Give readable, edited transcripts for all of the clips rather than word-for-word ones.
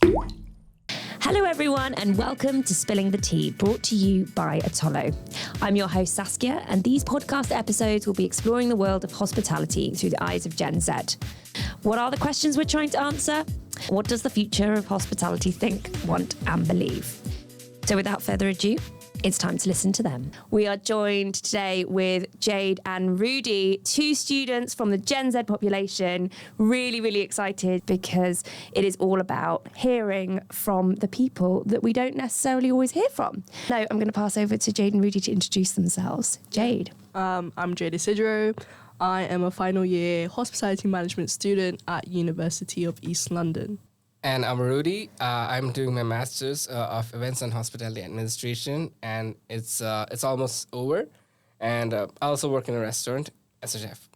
Hello everyone and welcome to Spilling the Tea, brought to you by Atollo. I'm your host Saskia, and these podcast episodes will be exploring the world of hospitality through the eyes of Gen Z. What are the questions we're trying to answer? What does the future of hospitality think, want and believe? So without further ado, it's time to listen to them. We are joined today with Jade and Rudy, two students from the Gen Z population. Really, really excited because it is all about hearing from the people that we don't necessarily always hear from. So I'm going to pass over to Jade and Rudy to introduce themselves. Jade. I'm Jade Isidro. I am a final year hospitality management student at University of East London. And I'm Rudy. I'm doing my master's of events and hospitality administration, and it's almost over. And I also work in a restaurant as a chef.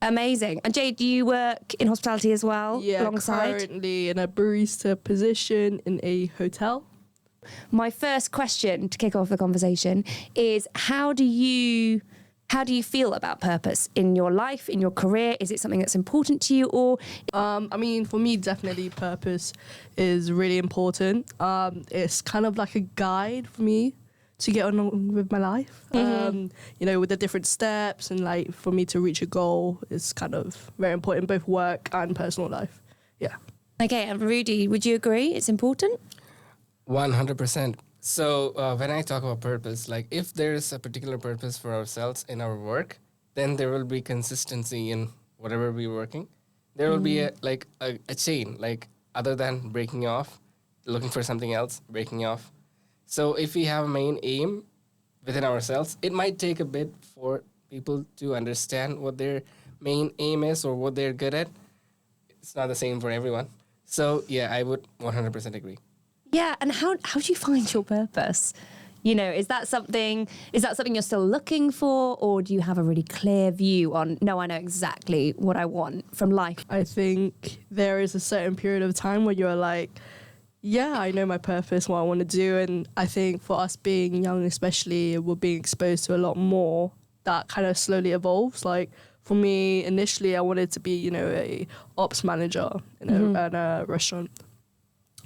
Amazing. And Jade, do you work in hospitality as well? Yeah, alongside? currently in a barista position in a hotel. My first question to kick off the conversation is how do you feel about purpose in your life, in your career? Is it something that's important to you, or? For me, definitely purpose is really important. It's kind of like a guide for me to get on with my life. Mm-hmm. With the different steps and like for me to reach a goal is kind of very important in both work and personal life. Yeah. Okay, and Rudy, would you agree it's important? 100%. So when I talk about purpose, like if there is a particular purpose for ourselves in our work, then there will be consistency in whatever we're working. There will be a chain, like other than breaking off, looking for something else, breaking off. So if we have a main aim within ourselves, it might take a bit for people to understand what their main aim is or what they're good at. It's not the same for everyone. So yeah, I would 100% agree. Yeah, and how do you find your purpose? Is that something you're still looking for, or do you have a really clear view on, no, I know exactly what I want from life? I think there is a certain period of time where you're like, yeah, I know my purpose, what I want to do. And I think for us being young, especially, we're being exposed to a lot more that kind of slowly evolves. Like for me, initially, I wanted to be, a ops manager at a restaurant.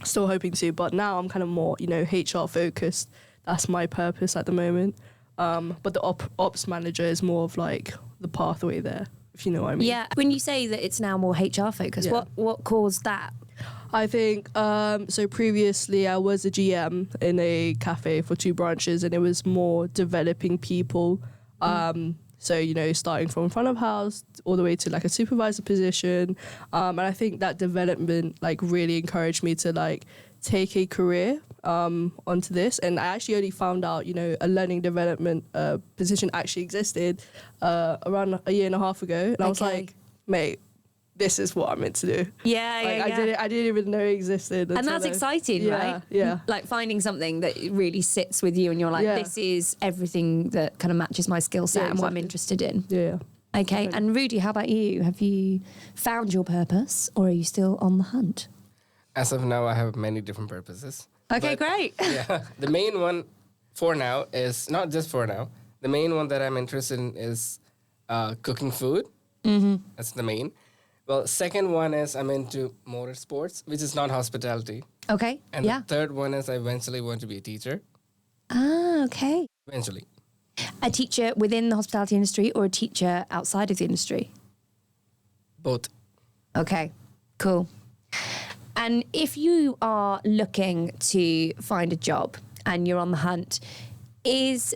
Still hoping to, but now I'm kind of more, HR focused. That's my purpose at the moment. But the ops manager is more of like the pathway there, if you know what I mean. Yeah. When you say that it's now more HR focused, Yeah. what caused that? I think, so previously I was a GM in a cafe for 2 branches, and it was more developing people. So, starting from front of house all the way to like a supervisor position. And I think that development like really encouraged me to like take a career onto this. And I actually only found out, a learning development position actually existed around a year and a half ago. And I was like, mate, this is what I'm meant to do. Yeah. I didn't even know it existed. And that's exciting, right? Yeah. Like finding something that really sits with you and you're like, this is everything that kind of matches my skill set and what I'm interested in. Yeah. Okay. And Rudy, how about you? Have you found your purpose, or are you still on the hunt? As of now, I have many different purposes. Okay, great. Yeah, the main one for now is, not just for now, the main one that I'm interested in is cooking food. Mm-hmm. That's the main. Well, second one is I'm into motorsports, which is not hospitality. Okay, And the third one is I eventually want to be a teacher. Ah, okay. Eventually. A teacher within the hospitality industry or a teacher outside of the industry? Both. Okay, cool. And if you are looking to find a job and you're on the hunt, is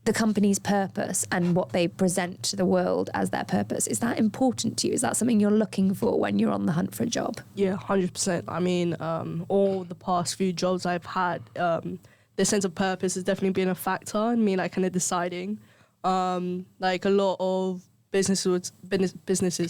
the company's purpose and what they present to the world as their purpose, is that important to you? Is that something you're looking for when you're on the hunt for a job? Yeah, 100%. I mean, all the past few jobs I've had, the sense of purpose has definitely been a factor in me, like, kind of deciding. Like, a lot of businesses,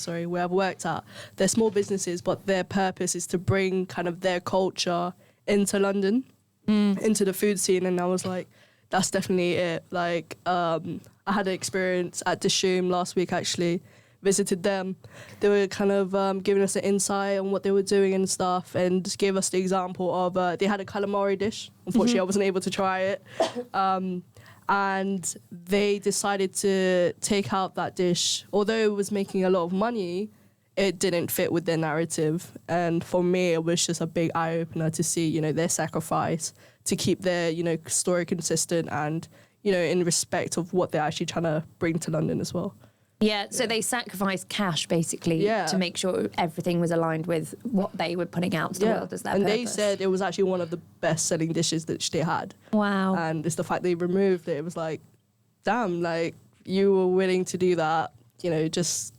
where I've worked at, they're small businesses, but their purpose is to bring kind of their culture into London, into the food scene. And I was like, that's definitely it. Like, I had an experience at Dishoom last week, actually. Visited them. They were kind of giving us an insight on what they were doing and stuff, and just gave us the example of they had a calamari dish. Unfortunately, I wasn't able to try it. And they decided to take out that dish. Although it was making a lot of money, it didn't fit with their narrative. And for me, it was just a big eye opener to see, you know, their sacrifice to keep their, you know, story consistent and, you know, in respect of what they're actually trying to bring to London as well. Yeah, so they sacrificed cash basically to make sure everything was aligned with what they were putting out to the world as their and purpose. they said it was actually one of the best selling dishes that they had. Wow. And it's the fact they removed it. It was like, damn, like you were willing to do that, you know, just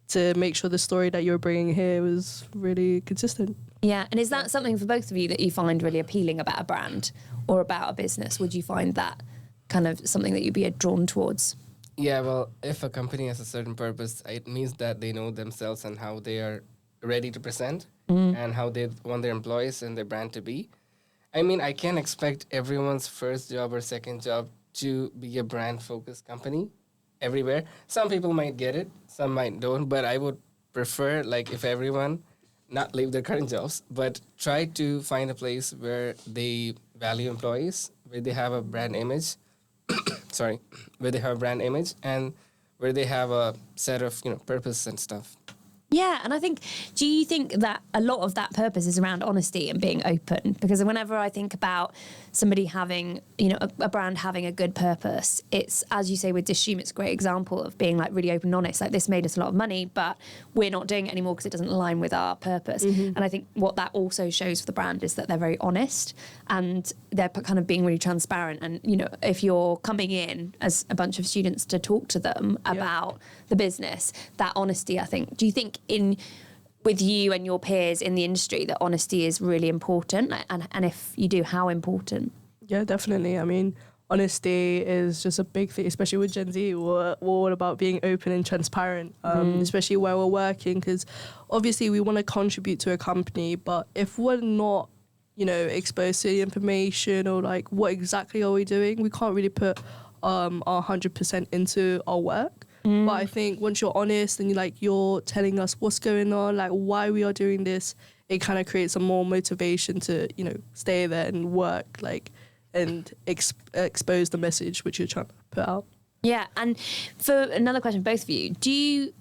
to make sure the story that you were bringing here was really consistent. Yeah, and is that something for both of you that you find really appealing about a brand or about a business? Would you find that kind of something that you'd be drawn towards? Yeah, well, if a company has a certain purpose, it means that they know themselves and how they are ready to present and how they want their employees and their brand to be. I mean, I can't expect everyone's first job or second job to be a brand-focused company everywhere. Some people might get it, some might don't, but I would prefer, like, if everyone not leave their current jobs, but try to find a place where they value employees, where they have a brand image, where they have a brand image and where they have a set of, you know, purpose and stuff. Yeah, and I think, do you think that a lot of that purpose is around honesty and being open? Because whenever I think about somebody having, you know, a brand having a good purpose, it's, as you say with Dishoom, it's a great example of being like really open and honest. Like, this made us a lot of money, but we're not doing it anymore because it doesn't align with our purpose. And I think what that also shows for the brand is that they're very honest and they're kind of being really transparent. And, you know, if you're coming in as a bunch of students to talk to them about the business, that honesty, I think, do you think with you and your peers in the industry that honesty is really important, and if you do, how important? Yeah, definitely. I mean, honesty is just a big thing, especially with Gen Z. We're all about being open and transparent, especially where we're working, because obviously we want to contribute to a company, but if we're not, you know, exposed to the information or like what exactly are we doing, we can't really put our 100% into our work. But I think once you're honest and you're telling us what's going on, like why we are doing this, it kind of creates some more motivation to, you know, stay there and work, like, and expose the message which you're trying to put out. Yeah, and for another question, both of you,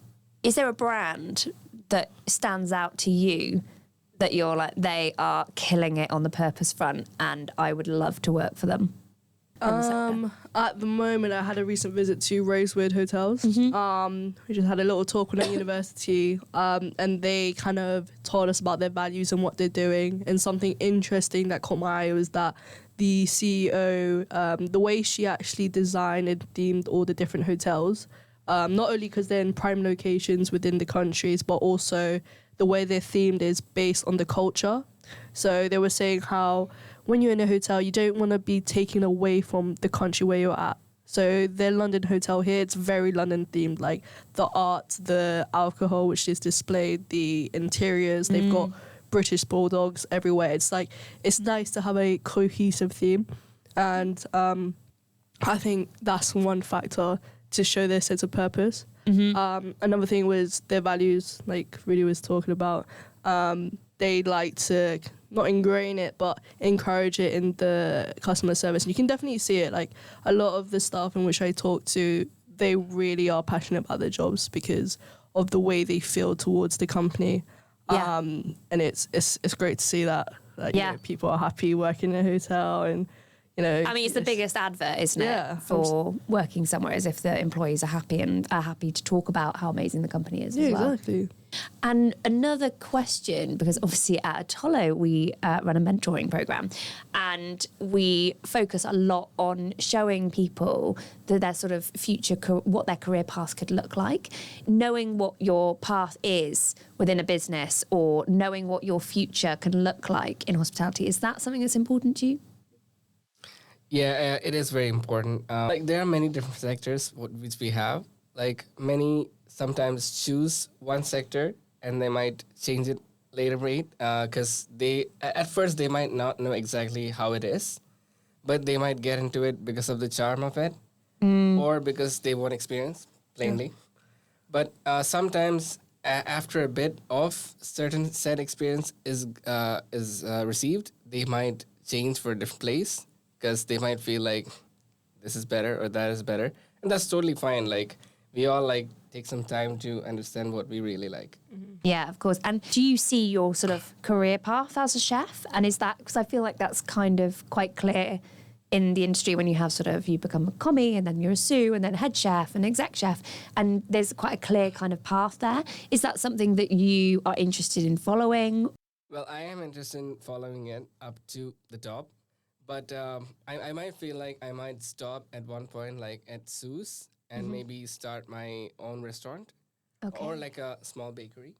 is there a brand that stands out to you that you're like, they are killing it on the purpose front and I would love to work for them? At the moment, I had a recent visit to Rosewood Hotels. We just had a little talk with the university, and they kind of told us about their values and what they're doing. And something interesting that caught my eye was that the CEO, the way she actually designed and themed all the different hotels, not only because they're in prime locations within the countries, but also the way they're themed is based on the culture. So they were saying how when you're in a hotel, you don't want to be taken away from the country where you're at. So their London hotel here, it's very London themed, like the art, the alcohol, which is displayed, the interiors, they've got British bulldogs everywhere. It's like, it's nice to have a cohesive theme. And I think that's one factor to show their sense of purpose. Another thing was their values, like Rudy was talking about. They like to not ingrain it, but encourage it in the customer service. And you can definitely see it. Like a lot of the staff in which I talk to, they really are passionate about their jobs because of the way they feel towards the company. Yeah. And it's great to see that. Like, you know, people are happy working in a hotel and, you know. I mean, it's the biggest advert, isn't it, for working somewhere, is if the employees are happy and are happy to talk about how amazing the company is as well. Exactly. And another question, because obviously at Atollo we run a mentoring program and we focus a lot on showing people that their sort of future, what their career path could look like. Knowing what your path is within a business or knowing what your future can look like in hospitality, is that something that's important to you? Yeah, it is very important. Like there are many different sectors which we have. Like many sometimes choose one sector and they might change it later rate because they at first they might not know exactly how it is, but they might get into it because of the charm of it or because they want experience plainly. But sometimes after a bit of certain set experience is received, they might change for a different place because they might feel like this is better or that is better, and that's totally fine. Like we all like take some time to understand what we really like. Yeah, of course. And do you see your sort of career path as a chef? And is that, because I feel like that's kind of quite clear in the industry when you have sort of, you become a commie and then you're a sous and then head chef and exec chef. And there's quite a clear kind of path there. Is that something that you are interested in following? Well, I am interested in following it up to the top, but I might feel like I might stop at one point, like at sous, and maybe start my own restaurant Okay. or like a small bakery.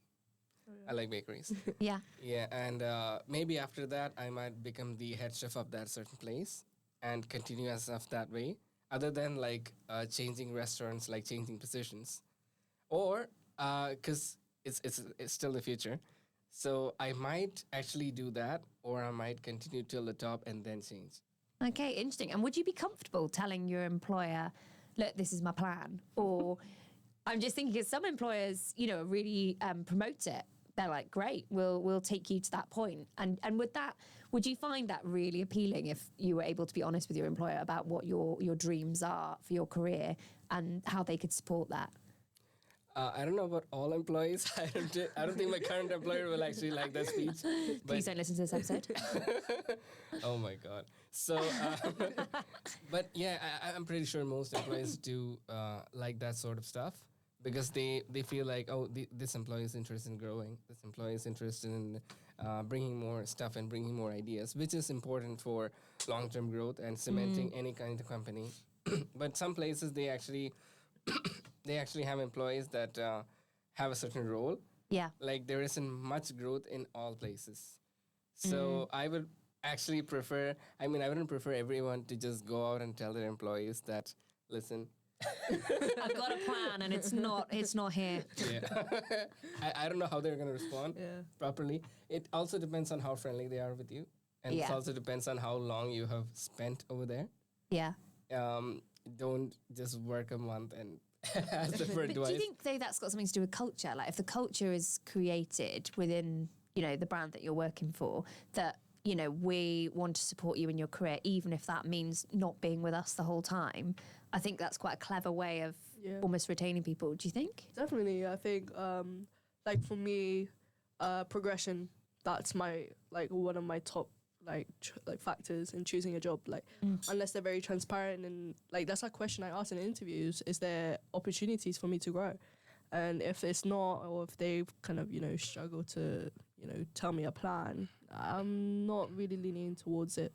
I like bakeries. Yeah. Yeah, and maybe after that, I might become the head chef of that certain place and continue as of that way. Other than like changing restaurants, like changing positions, or because it's still the future, so I might actually do that, or I might continue till the top and then change. Okay, interesting. And would you be comfortable telling your employer, look, this is my plan? Or I'm just thinking, because some employers, you know, really promote it. They're like, great, we'll take you to that point. And would you find that really appealing if you were able to be honest with your employer about what your dreams are for your career and how they could support that? I don't know about all employees. I don't think my current employer will actually like that speech. Please don't listen to this episode. Oh my god. So, but yeah, I'm pretty sure most employees do like that sort of stuff because they feel like, oh, this employee is interested in growing. This employee is interested in bringing more stuff and bringing more ideas, which is important for long-term growth and cementing any kind of company. But some places they actually have employees that have a certain role. Yeah. Like there isn't much growth in all places. So I would actually prefer, I wouldn't prefer everyone to just go out and tell their employees that, listen, I've got a plan and it's not here. yeah. I don't know how they're going to respond properly. It also depends on how friendly they are with you. And it Yeah. also depends on how long you have spent over there. Yeah. Don't just work a month and ask them for But advice. do you think though that's got something to do with culture? Like if the culture is created within, you know, the brand that you're working for, that, you know, we want to support you in your career, even if that means not being with us the whole time. I think that's quite a clever way of almost retaining people. Do you think? Definitely, I think like for me, progression. That's my one of my top factors in choosing a job. Like unless they're very transparent and like that's a question I ask in interviews: is there opportunities for me to grow? And if it's not, or if they kind of struggle to tell me a plan, I'm not really leaning towards it.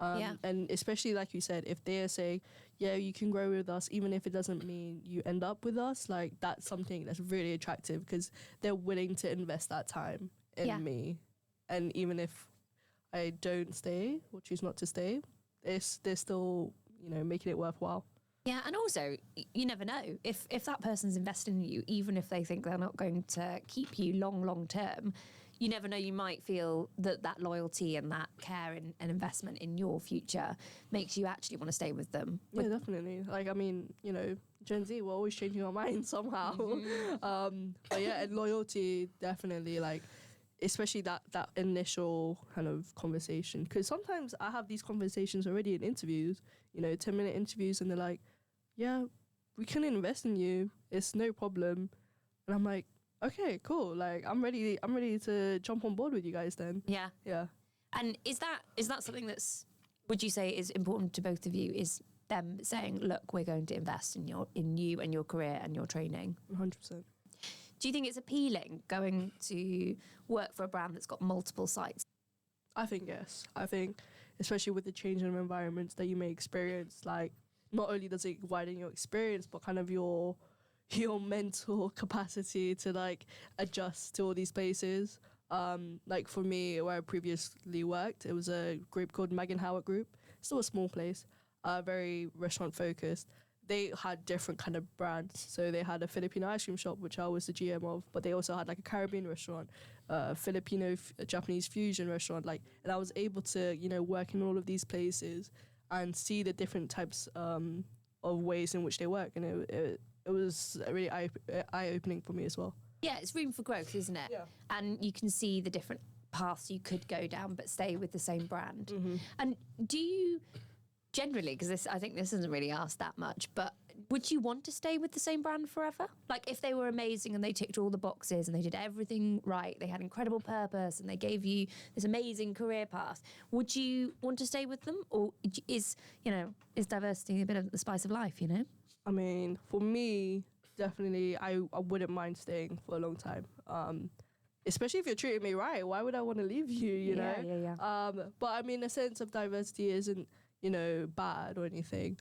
And especially like you said, if they're saying, yeah, you can grow with us, even if it doesn't mean you end up with us, like that's something that's really attractive because they're willing to invest that time in me. And even if I don't stay or choose not to stay, they're still, making it worthwhile. Yeah, and also you never know if that person's invested in you, even if they think they're not going to keep you long term. You never know. You might feel that loyalty and that care and investment in your future makes you actually want to stay with them. Yeah, definitely. Like, Gen Z, we're always changing our minds somehow. But yeah, and loyalty, definitely, like, especially that initial kind of conversation. Because sometimes I have these conversations already in interviews, 10-minute interviews, and they're like, yeah, we can invest in you. It's no problem. And I'm like, okay, cool. Like, I'm ready to jump on board with you guys then. Yeah. Yeah. And is that something that's, would you say, is important to both of you? Is them saying, look, we're going to invest in you and your career and your training? 100%. Do you think it's appealing going to work for a brand that's got multiple sites? I think yes. I think especially with the change in environments that you may experience, like not only does it widen your experience, but kind of your mental capacity to like adjust to all these places. Like for me, where I previously worked, it was a group called Megan Howard Group. Still a small place, very restaurant focused. They had different kind of brands. So they had a Filipino ice cream shop, which I was the GM of, but they also had like a Caribbean restaurant, Filipino Japanese fusion restaurant. Like, and I was able to, work in all of these places and see the different types of ways in which they work. And it was really eye-opening for me as well. Yeah, it's room for growth, isn't it? Yeah. And you can see the different paths you could go down, but stay with the same brand. Mm-hmm. And do you generally, because I think this isn't really asked that much, but Would you want to stay with the same brand forever? Like if they were amazing and they ticked all the boxes and they did everything right, they had incredible purpose and they gave you this amazing career path, would you want to stay with them? Or is diversity a bit of the spice of life, you know? I mean, for me, definitely, I wouldn't mind staying for a long time. Especially if you're treating me right. Why would I want to leave you, you know? Yeah. But I mean, a sense of diversity isn't, bad or anything.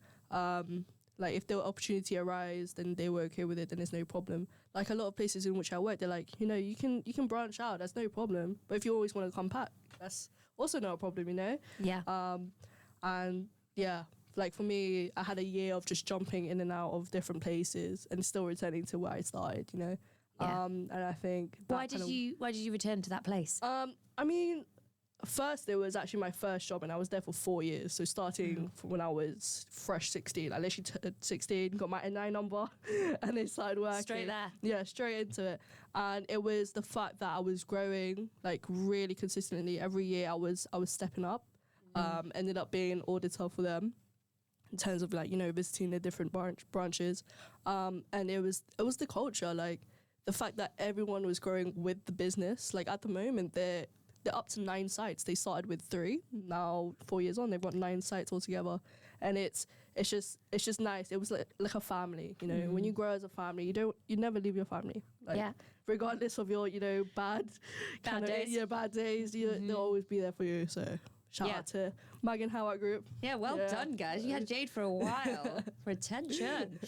Like if the opportunity arises, then they were okay with it, then there's no problem. Like a lot of places in which I work, they're like, you can branch out, that's no problem. But if you always want to come back, that's also not a problem, you know? Yeah. And yeah, like for me, I had a year of just jumping in and out of different places and still returning to where I started, you know? Yeah. And I think that Why did you return to that place? I mean, first it was actually my first job and I was there for 4 years. So starting from when I was fresh 16, I literally turned 16, got my NI number and then started working. Straight there. Yeah, straight into it. And it was the fact that I was growing like really consistently. Every year I was stepping up. Ended up being an auditor for them in terms of like, visiting the different branches. And it was the culture, like the fact that everyone was growing with the business. Like at the moment, they're up to 9 sites. They started with 3. Now 4 years on, they've got 9 sites altogether, and it's just nice. It was like a family, When you grow as a family, you never leave your family. Like, regardless of your bad days. Bad days. They'll always be there for you. So. Shout out to Mag and Howard Group. Yeah, well done, guys. You had Jade for a while. Retention.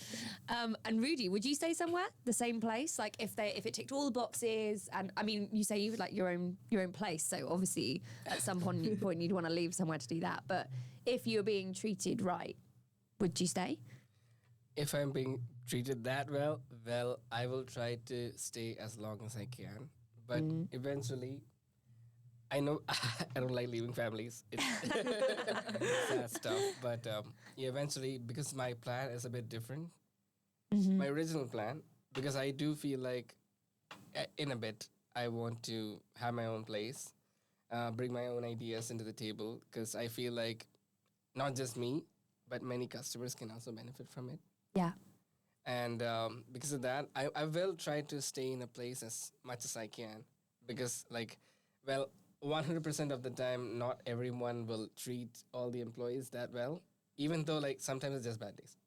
And Rudy, would you stay somewhere the same place? Like if it ticked all the boxes, and I mean, you say you would like your own place, so obviously at some point you'd want to leave somewhere to do that. But if you're being treated right, would you stay? If I'm being treated that well, I will try to stay as long as I can. But eventually, I know I don't like leaving families. It's sad stuff. But eventually, because my plan is a bit different, my original plan, because I do feel like in a bit, I want to have my own place, bring my own ideas into the table, because I feel like not just me, but many customers can also benefit from it. Yeah. And because of that, I will try to stay in a place as much as I can, because 100% of the time, not everyone will treat all the employees that well, even though sometimes it's just bad days.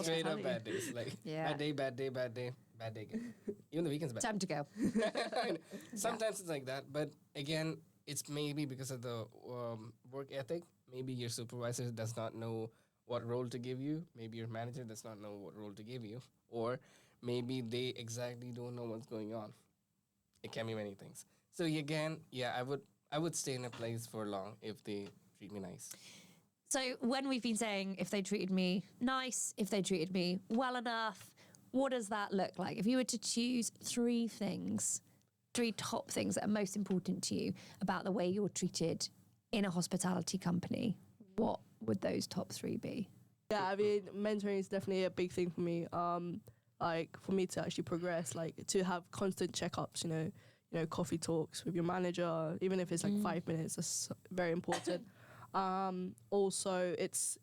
Straight up bad days. Bad day again. Even the weekend's bad. Time to go. Sometimes it's like that, but again, it's maybe because of the work ethic. Maybe your supervisor does not know what role to give you. Maybe your manager does not know what role to give you. Or maybe they exactly don't know what's going on. It can be many things. So again, I would stay in a place for long if they treat me nice. So when we've been saying if they treated me nice, if they treated me well enough, what does that look like? If you were to choose 3 top things that are most important to you about the way you're treated in a hospitality company, what would those top 3 be? Yeah, I mean, mentoring is definitely a big thing for me. Like for me to actually progress, like to have constant checkups, coffee talks with your manager, even if it's 5 minutes, that's very important. Also, it's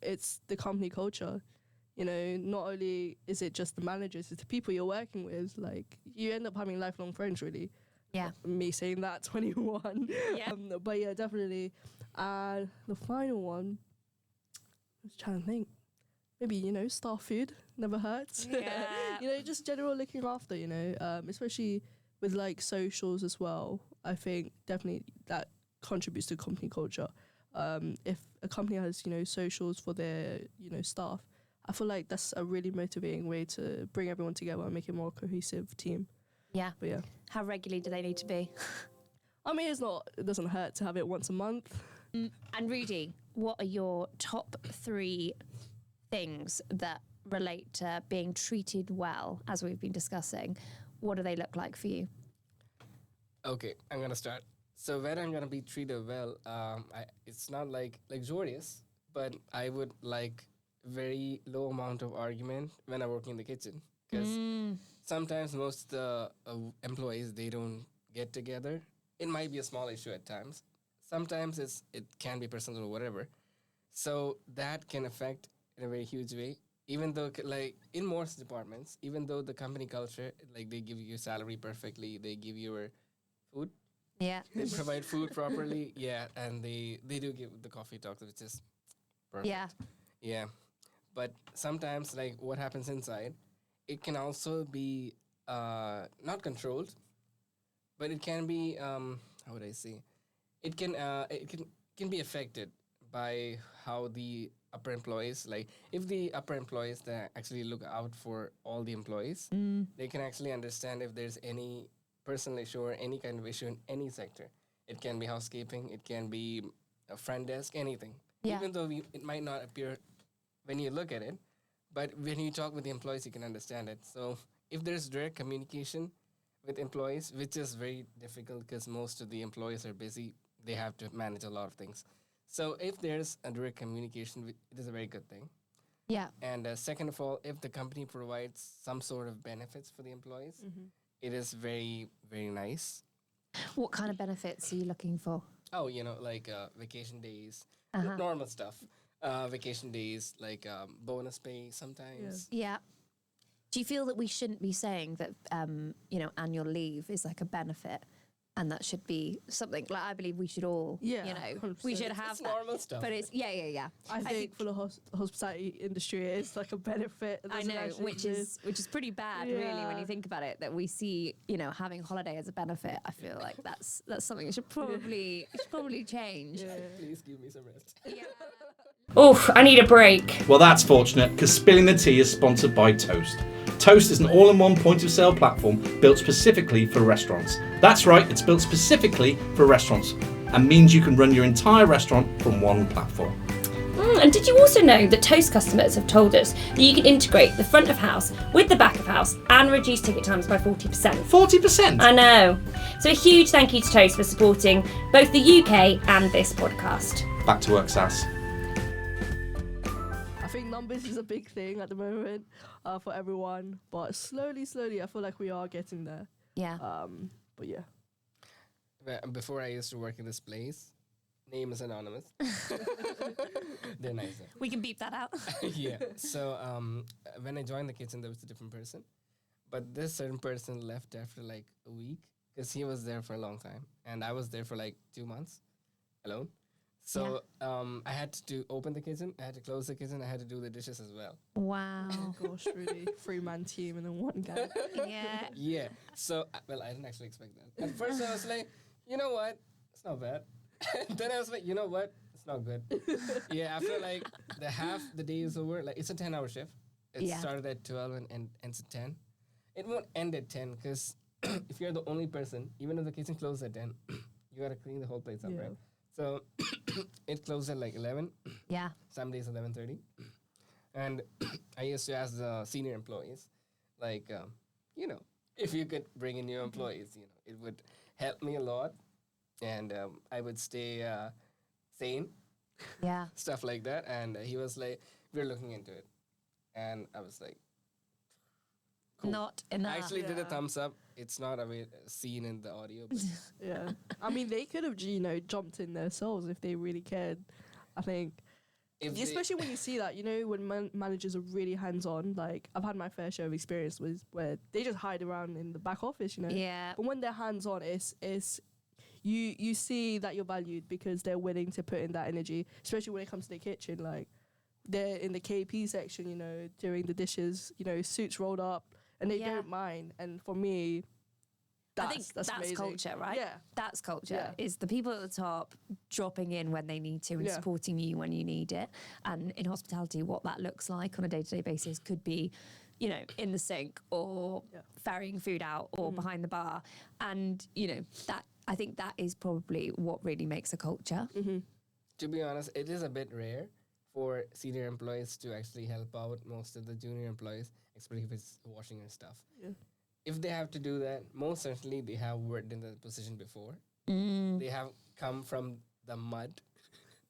the company culture. Not only is it just the managers, it's the people you're working with. Like you end up having lifelong friends, really. Yeah. Me saying that, 21. Yeah. But yeah, definitely. And the final one, I was trying to think. Maybe, staff food never hurts. Yeah. Just general looking after, especially with socials as well. I think definitely that contributes to company culture. If a company has, socials for their, staff, I feel like that's a really motivating way to bring everyone together and make it a more cohesive team. Yeah. But yeah. How regularly do they need to be? I mean, it doesn't hurt to have it once a month. And Rudy, what are your top 3 things that relate to being treated well, as we've been discussing? What do they look like for you? Okay, I'm going to start. So when I'm going to be treated well, it's not luxurious, but I would like very low amount of argument when I work in the kitchen. Because sometimes most employees, they don't get together. It might be a small issue at times. Sometimes it can be personal or whatever. So that can affect in a very huge way. even though like in most departments, even though the company culture, like they give you salary perfectly, they give you your food, Yeah. they provide food properly, yeah, and they do give the coffee talks, which is perfect. Yeah. Yeah, but sometimes like what happens inside, it can also be not controlled, but it can be how would I say? It can be affected by how the upper employees, like if the upper employees that actually look out for all the employees, they can actually understand if there's any personal issue or any kind of issue in any sector. It can be housekeeping, it can be a front desk, anything. Yeah. Even though it might not appear when you look at it, but when you talk with the employees, you can understand it. So if there's direct communication with employees, which is very difficult because most of the employees are busy, they have to manage a lot of things. So if there's a direct communication, it is a very good thing. Yeah. And second of all, if the company provides some sort of benefits for the employees, it is very, very nice. What kind of benefits are you looking for? Oh, like vacation days, Uh-huh. normal stuff. Vacation days, like bonus pay sometimes. Yeah. Do you feel that we shouldn't be saying that, annual leave is like a benefit? And that should be something like I believe we should all, Yeah, we 100%. should have It's that. normal stuff. But it's yeah. I think for the hospitality industry, it's like a benefit. It I doesn't know, actually which exist. is pretty bad, really, when Yeah. you think about it. That we see, having holiday as a benefit. I feel like that's something that should probably change. Yeah. Please give me some rest. Oof, I need a break. Well, that's fortunate because Spilling the Tea is sponsored by Toast. Toast is an all-in-one point-of-sale platform built specifically for restaurants. That's right, it's built specifically for restaurants and means you can run your entire restaurant from one platform. And did you also know that Toast customers have told us that you can integrate the front of house with the back of house and reduce ticket times by 40%? 40%? I know. So a huge thank you to Toast for supporting both the UK and this podcast. Back to work, Sass. I think numbers is a big thing at the moment for everyone, but slowly, I feel like we are getting there. Yeah. But yeah. Before I used to work in this place, name is anonymous. They're nicer. We can beep that out. Yeah. So when I joined the kitchen, there was a different person, but this certain person left after like a week because he was there for a long time, and I was there for like 2 months alone. So I had to open the kitchen, I had to close the kitchen, I had to do the dishes as well. Wow. Oh gosh, really? 3-man team and then one guy. Yeah. Yeah. So I didn't actually expect that. At first I was like, you know what? It's not bad. Then I was like, you know what? It's not good. Yeah. After like the day is over, like it's a 10-hour shift. It started at 12 and ends at 10. It won't end at 10 because if you're the only person, even if the kitchen closes at 10, you gotta clean the whole place up, Yeah. right? So it closed at like 11. Yeah. Some days 11:30. And I used to ask the senior employees, like, if you could bring in new employees, it would help me a lot, and I would stay sane, Yeah. stuff like that. And he was like, "We're looking into it," and I was like, cool. Not enough. I actually did a Yeah. thumbs up. It's not seen in the audio, but Yeah. I mean, they could have, jumped in themselves if they really cared. I think. if Especially when you see that, when managers are really hands-on. Like, I've had my fair share of experience with where they just hide around in the back office, Yeah. But when they're hands-on, it's you see that you're valued because they're willing to put in that energy, especially when it comes to the kitchen. Like, they're in the KP section, doing the dishes, suits rolled up, and they Yeah. don't mind. And for me, I think that's amazing. culture, right? Yeah. That's culture. Yeah. Is the people at the top dropping in when they need to and Yeah. supporting you when you need it. And in hospitality, what that looks like on a day-to-day basis could be, in the sink or Yeah. ferrying food out or behind the bar. And, that I think that is probably what really makes a culture. to be honest, it is a bit rare for senior employees to actually help out most of the junior employees, especially if it's washing and stuff. Yeah. If they have to do that, most certainly they have worked in the position before. Mm. They have come from the mud.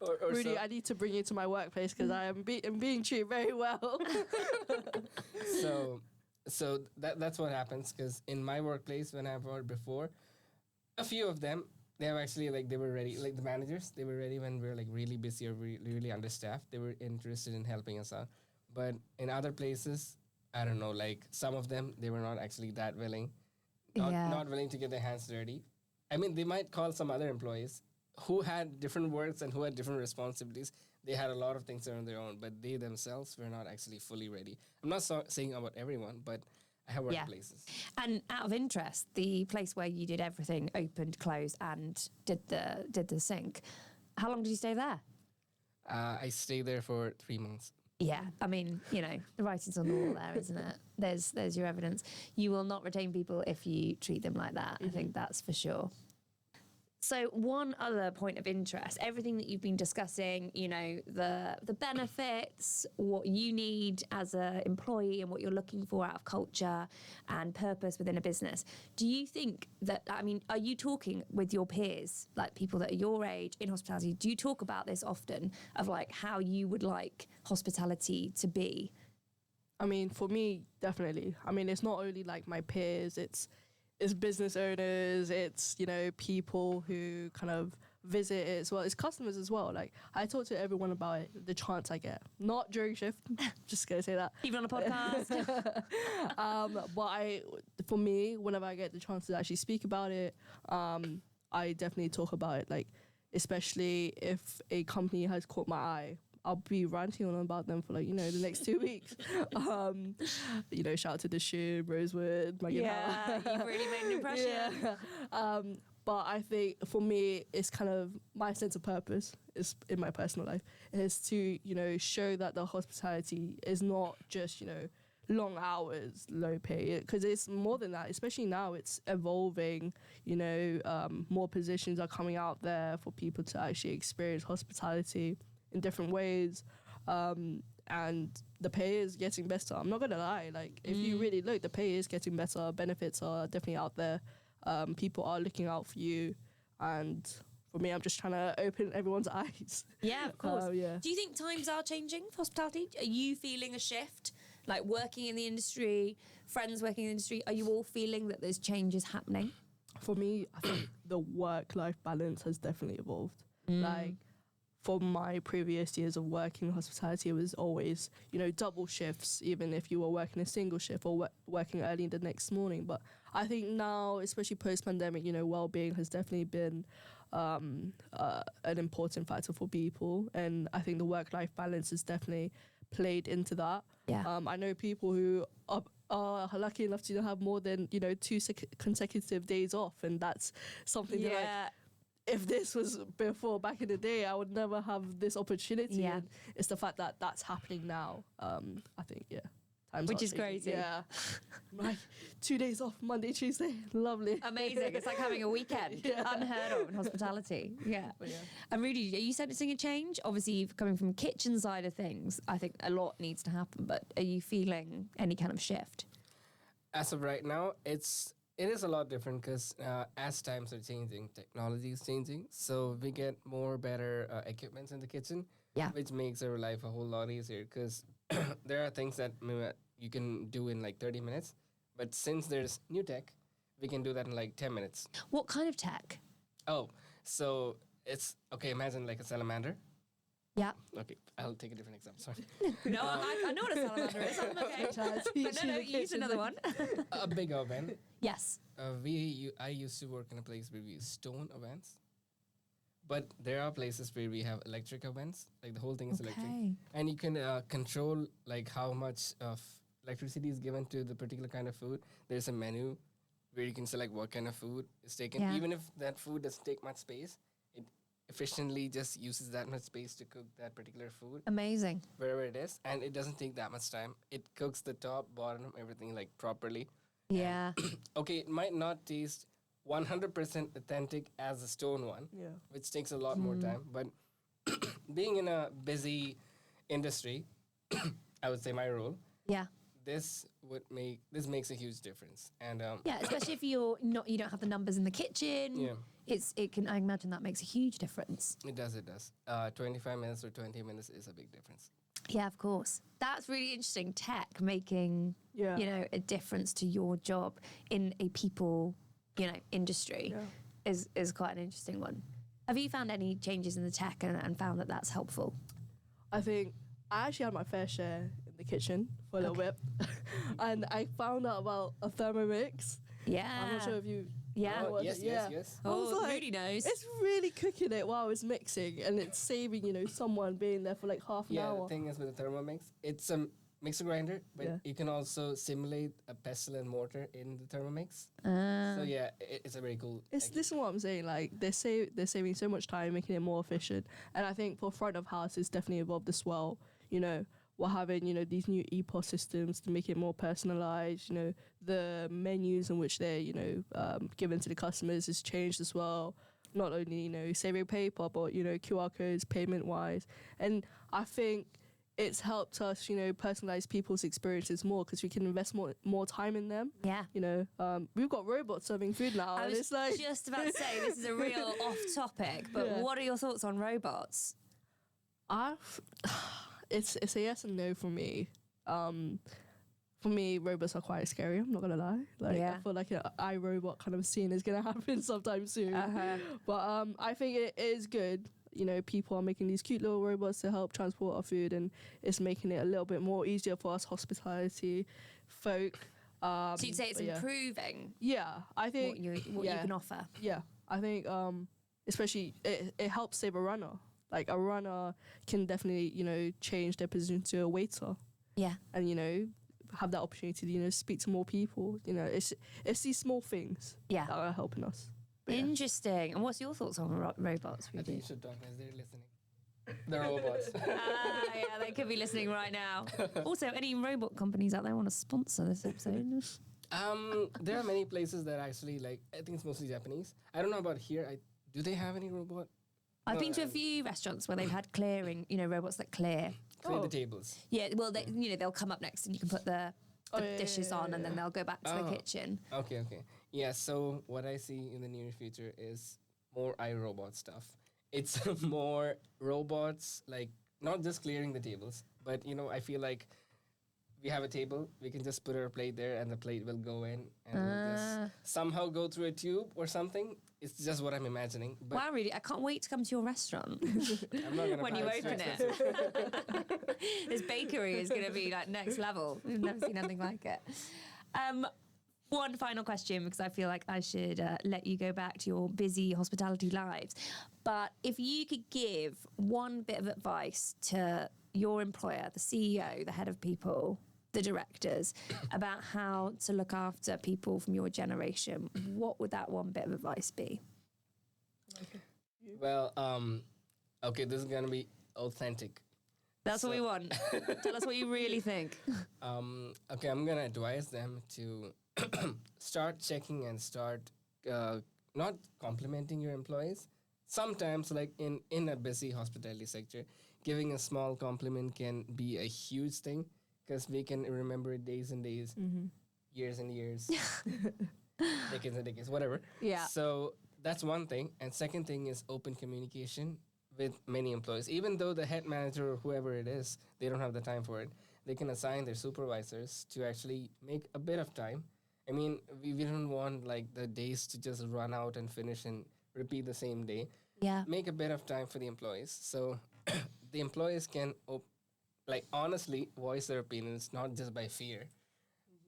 or Rudy, so. I need to bring you to my workplace because I'm being treated very well. So that's what happens. Because in my workplace, when I've worked before, a few of them, they have actually they were ready. Like the managers, they were ready when we were like really busy or really understaffed. They were interested in helping us out. But in other places, I don't know, like some of them, they were not actually that willing, not willing to get their hands dirty. I mean, they might call some other employees who had different works and who had different responsibilities. They had a lot of things on their own, but they themselves were not actually fully ready. I'm not saying about everyone, but I have worked places. And out of interest, the place where you did everything, opened, closed, and did the sink, how long did you stay there? I stayed there for 3 months. Yeah, I mean, you know, the writing's on the wall there, isn't it? There's your evidence. You will not retain people if you treat them like that. Mm-hmm. I think that's for sure. So one other point of interest, everything that you've been discussing, you know, the benefits, what you need as an employee and what you're looking for out of culture and purpose within a business. Do you think that, I mean, are you talking with your peers, like people that are your age in hospitality? Do you talk about this often of like how you would like hospitality to be? I mean, for me, definitely. I mean, it's not only like my peers, it's business owners, it's, you know, people who kind of visit it as well. It's customers as well. Like, I talk to everyone about it, the chance I get. Not during shift, just going to say that. Even on a podcast. But for me, whenever I get the chance to actually speak about it, I definitely talk about it. Like, especially if a company has caught my eye, I'll be ranting on about them for like, you know, the next 2 weeks. You know, shout out to the Shoe, Rosewood, Maggie. Yeah, you've really made an impression. Yeah. But I think for me, it's kind of my sense of purpose is in my personal life is to, you know, show that the hospitality is not just, you know, long hours, low pay, because it's more than that. Especially now, it's evolving. You know, more positions are coming out there for people to actually experience hospitality in different ways, and the pay is getting better. I'm not gonna lie, like if you really look, the pay is getting better, benefits are definitely out there, people are looking out for you, and for me, I'm just trying to open everyone's eyes. Yeah, of course. Yeah. Do you think times are changing for hospitality? Are you feeling a shift? Like working in the industry, friends working in the industry, are you all feeling that there's changes happening? For me, I think the work-life balance has definitely evolved. Like, for my previous years of working in hospitality, it was always, you know, double shifts, even if you were working a single shift or working early the next morning. But I think now, especially post-pandemic, you know, well-being has definitely been an important factor for people. And I think the work-life balance has definitely played into that. Yeah. I know people who are lucky enough to have more than, you know, 2 consecutive days off. And that's something that, like, if this was before back in the day, I would never have this opportunity. Yeah. And it's the fact that that's happening now. I think, times Which are is changing. crazy. Yeah. Like 2 days off, Monday, Tuesday. Lovely. Amazing. It's like having a weekend. Unheard of in hospitality. Yeah. And Rudy, are you sensing a change? Obviously, coming from kitchen side of things, I think a lot needs to happen, but are you feeling any kind of shift? As of right now, it is a lot different because as times are changing, technology is changing. So we get more better equipments in the kitchen, which makes our life a whole lot easier because there are things that you can do in like 30 minutes. But since there's new tech, we can do that in like 10 minutes. What kind of tech? Oh, so it's, okay, imagine like a salamander. Yeah. Okay, I'll take a different example, sorry. No, I know what a salamander is. I'm okay. But no, use another one. A big oven. Yes. I used to work in a place where we use stone ovens. But there are places where we have electric ovens. Like the whole thing is electric. And you can control like how much of electricity is given to the particular kind of food. There's a menu where you can select what kind of food is taken. Yeah. Even if that food doesn't take much space, it efficiently just uses that much space to cook that particular food. Amazing. Wherever it is. And it doesn't take that much time. It cooks the top, bottom, everything like properly. Yeah. Okay, it might not taste 100% authentic as the stone one, which takes a lot more time. But being in a busy industry, I would say my role. Yeah. This makes a huge difference. And Especially if you don't have the numbers in the kitchen. Yeah. I imagine that makes a huge difference. It does. 25 minutes or 20 minutes is a big difference. Yeah, of course. That's really interesting. Tech making, you know, a difference to your job in a people, you know, industry is quite an interesting one. Have you found any changes in the tech and found that that's helpful? I think I actually had my fair share in the kitchen for a little bit, and I found out about a Thermomix. Yeah. I'm not sure if you. Yeah. know what yes, it- yes, yeah. yes. I was Oh, like, Rudy knows. It's really cooking it while it's mixing, and it's saving someone being there for like half an Yeah, hour. the thing is with the Thermomix, it's a mixer grinder, but Yeah. you can also simulate a pestle and mortar in the Thermomix. Ah. So yeah, it's a very cool. This is what I'm saying. Like they're saving so much time, making it more efficient. And I think for front of house, it's definitely evolved as well. We're having these new EPOS systems to make it more personalized. The menus in which they're given to the customers has changed as well. Not only saving paper, but QR codes, payment wise. And I think it's helped us personalize people's experiences more because we can invest more time in them. Yeah. We've got robots serving food now, I and was it's like just about to say this is a real off topic, but Yeah. what are your thoughts on robots? It's a yes and no for me. For me, robots are quite scary. I'm not gonna lie. Yeah. I feel like an iRobot kind of scene is gonna happen sometime soon. But I think it is good. People are making these cute little robots to help transport our food, and it's making it a little bit more easier for us hospitality folk. So you'd say it's but yeah. improving Yeah, I think what you can offer. Yeah, I think especially it helps save a runner. Like a runner can definitely change their position to a waiter, Yeah. and have that opportunity to speak to more people. It's these small things Yeah. that are helping us. But yeah. Interesting. And what's your thoughts on robots? I think you should talk as they're listening. The robots. Yeah, they could be listening right now. Also, any robot companies out there want to sponsor this episode? There are many places that actually I think it's mostly Japanese. I don't know about here. Do they have any robot? I've No, been to a few restaurants where they've had clearing, robots that clear. Clear Oh. the tables. Yeah, well, they'll come up next and you can put the dishes on and then they'll go back to the Oh. kitchen. Okay. Yeah, so what I see in the near future is more iRobot stuff. It's more robots, not just clearing the tables, but, I feel like we have a table, we can just put our plate there and the plate will go in and it'll just somehow go through a tube or something. It's just what I'm imagining. But Wow, really, I can't wait to come to your restaurant I'm not gonna when you buy open it. This bakery is going to be next level. We've never seen anything like it. One final question, because I feel like I should let you go back to your busy hospitality lives. But if you could give one bit of advice to your employer, the CEO, the head of people, the directors, about how to look after people from your generation, what would that one bit of advice be? Well, okay, this is gonna be authentic. That's what we want. Tell us what you really think. Okay, I'm gonna advise them to start checking and start not complimenting your employees. Sometimes, in a busy hospitality sector, giving a small compliment can be a huge thing because we can remember it days and days, years and years, decades and decades, whatever. Yeah. So that's one thing. And second thing is open communication with many employees. Even though the head manager or whoever it is, they don't have the time for it, they can assign their supervisors to actually make a bit of time. I mean, we don't want the days to just run out and finish and repeat the same day. Yeah. Make a bit of time for the employees. So the employees can honestly voice their opinions, not just by fear.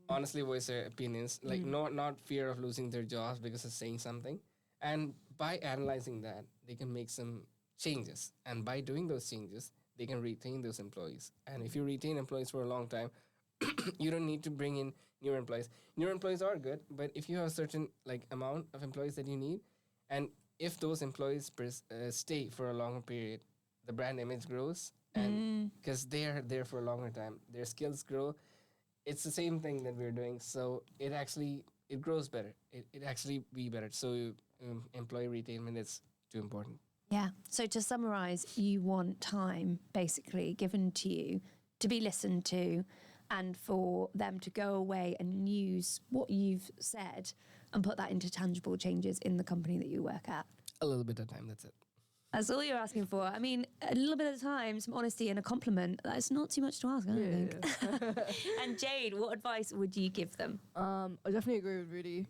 Honestly voice their opinions, not fear of losing their jobs because of saying something. And by analyzing that, they can make some changes. And by doing those changes, they can retain those employees. And if you retain employees for a long time, you don't need to bring in newer employees. Newer employees are good, but if you have a certain amount of employees that you need, and if those employees stay for a longer period, the brand image grows, and because they are there for a longer time, their skills grow. It's the same thing that we're doing, so it grows better. It actually be better. So employee retainment is too important. Yeah. So to summarize, you want time basically given to you to be listened to and for them to go away and use what you've said and put that into tangible changes in the company that you work at. A little bit of time, that's it. That's all you're asking for. I mean, a little bit of time, some honesty and a compliment, that's not too much to ask, I don't think. And Jade, what advice would you give them? I definitely agree with Rudy.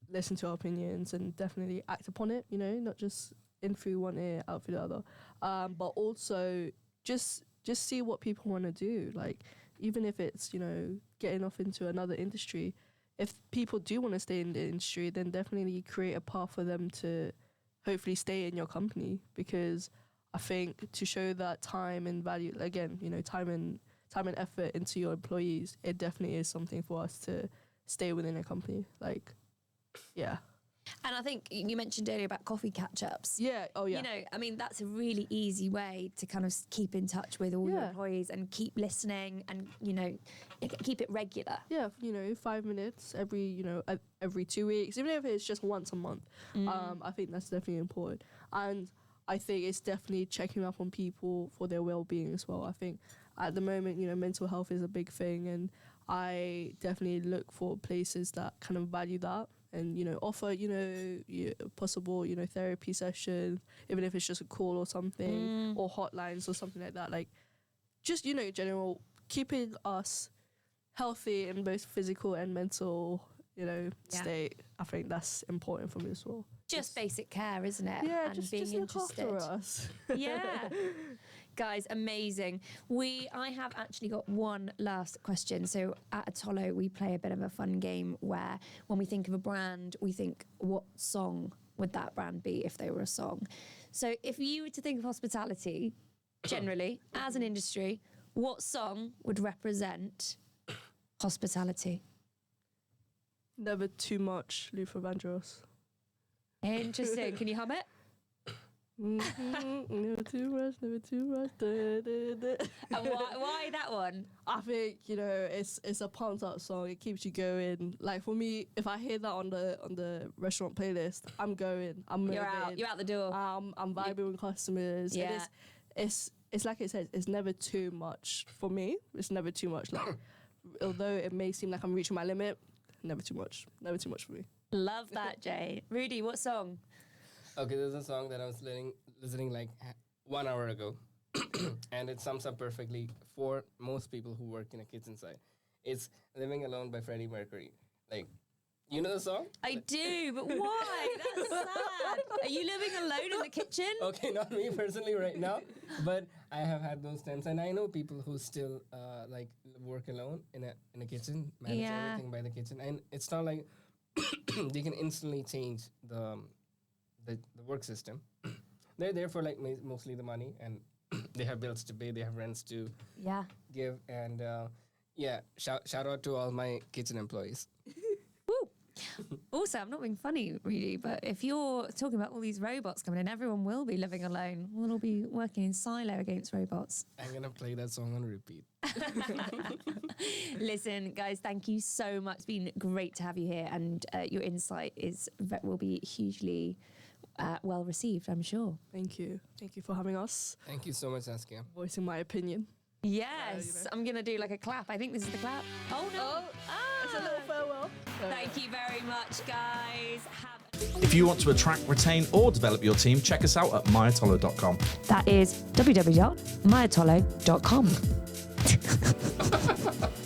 Listen to our opinions and definitely act upon it. Not just in through one ear, out through the other. But also just see what people want to do. even if it's, you know, getting off into another industry, if people do want to stay in the industry, then definitely create a path for them to hopefully stay in your company, because I think to show that time and value, again, you know, time and effort into your employees, it definitely is something for us to stay within a company. Like, yeah. And I think you mentioned earlier about coffee catch-ups. Yeah. Oh, yeah. You know, I mean, that's a really easy way to kind of keep in touch with all your employees and keep listening and, you know, keep it regular. Yeah, you know, 5 minutes every 2 weeks, even if it's just once a month. I think that's definitely important. And I think it's definitely checking up on people for their well-being as well. I think at the moment, you know, mental health is a big thing, and I definitely look for places that kind of value that and, you know, offer, you know, possible, you know, therapy sessions, even if it's just a call or something, or hotlines or something like that. Like, just, you know, general, keeping us healthy in both physical and mental, you know, state. I think that's important for me as well. Just basic care, isn't it? Yeah, and just being look interested. after us. Yeah. Guys, amazing. I have actually got one last question. So at Atollo, we play a bit of a fun game where when we think of a brand, we think, what song would that brand be if they were a song? So if you were to think of hospitality, generally, as an industry, what song would represent hospitality? Never Too Much, Luther Vandross. Interesting. Can you hum it? Never too much, never too much. Da, da, da. And why that one? I think, you know, it's a pumped up song. It keeps you going. Like, for me, if I hear that on the restaurant playlist, I'm going. I'm moving. You're out the door. I'm vibing with customers. Yeah. And it's like it says, it's never too much for me. It's never too much. Like, although it may seem like I'm reaching my limit, never too much. Never too much for me. Love that, Jay. Rudy, what song? Okay, there's a song that I was listening like 1 hour ago, and it sums up perfectly for most people who work in a kitchen side. It's "Living Alone" by Freddie Mercury. Like, you know the song? I do, but why? That's sad. Are you living alone in the kitchen? Okay, not me personally right now, but I have had those times, and I know people who still like work alone in a kitchen, manage everything by the kitchen, and it's not like they can instantly change the work system. They're there for like mostly the money, and they have bills to pay, they have rents to give, and shout out to all my kitchen employees. Woo. Also, I'm not being funny, really, but if you're talking about all these robots coming in, everyone will be living alone. We'll all be working in silo against robots. I'm gonna play that song on repeat. Listen, guys, thank you so much. It's been great to have you here, and your insight will be hugely well received, I'm sure. Thank you. Thank you for having us. Thank you so much, Saskia. Voicing my opinion. Yes, I'm going to do like a clap. I think this is the clap. Oh, no. It's a little farewell. Thank you very much, guys. If you want to attract, retain, or develop your team, check us out at myatollo.com. That is www.myatollo.com.